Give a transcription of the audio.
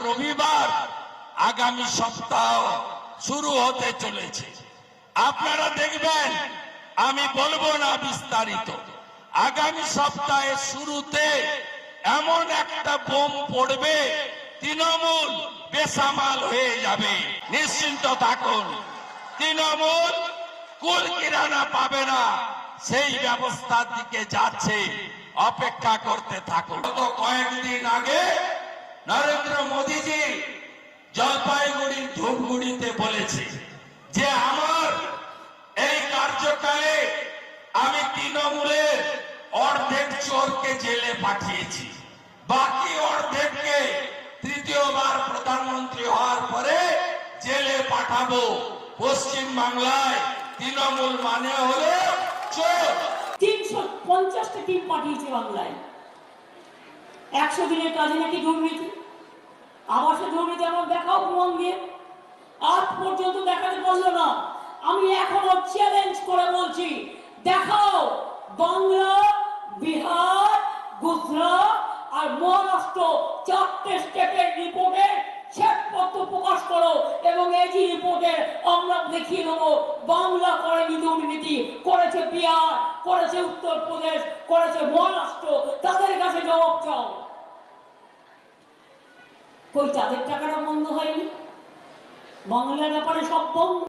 রবিবার আগামী সপ্তাহ শুরু হতে চলেছে। আপনারা দেখবেন, আমি বলবো না বিস্তারিত, আগামী সপ্তাহের শুরুতে এমন একটা বোম পড়বে, তৃণমূল বেসামাল হয়ে যাবে। নিশ্চিন্ত থাকুন, তৃণমূল কুল কিরানা পাবে না, সেই ব্যবস্থার দিকে যাচ্ছে। অপেক্ষা করতে থাকুন। গত কয়েকদিন আগে নরেন্দ্র মোদীজি জলপাইগুড়ির ধূপগুড়িতে বলেছে যে আমার এই কার্যকালে আমি তৃণমূলের অর্ধেক চোরকে জেলে পাঠিয়েছি, বাকি অর্ধেককে তৃতীয়বার প্রধানমন্ত্রী হওয়ার পরে জেলে পাঠাবো। পশ্চিম বাংলায় তৃণমূল মানে হলো চোর। 350টা টিম পাঠিয়েছে বাংলায়। 100 দিনের কাজে নাকি দুর্নীতি, আবাসে দুর্নীতি। আমার দেখাও প্রমাণ দিয়ে। আজ পর্যন্ত দেখাতে পারলো না। আমি এখনো চ্যালেঞ্জ করে বলছি, দেখাও বাংলা, বিহার, গুজরাট আর মহারাষ্ট্র 4টে স্টেটের রিপোর্টে শ্বেতপত্র প্রকাশ করো, এবং এই যে রিপোর্টে আমরা দেখিয়ে দেবো বাংলা করেনি দুর্নীতি, করেছে বিহার, করেছে উত্তরপ্রদেশ, করেছে মহারাষ্ট্র। তাদের কাছে জবাব চাও। কই তাদের টাকাটা বন্ধ হয়নি? বাংলার ব্যাপারে সব বন্ধ।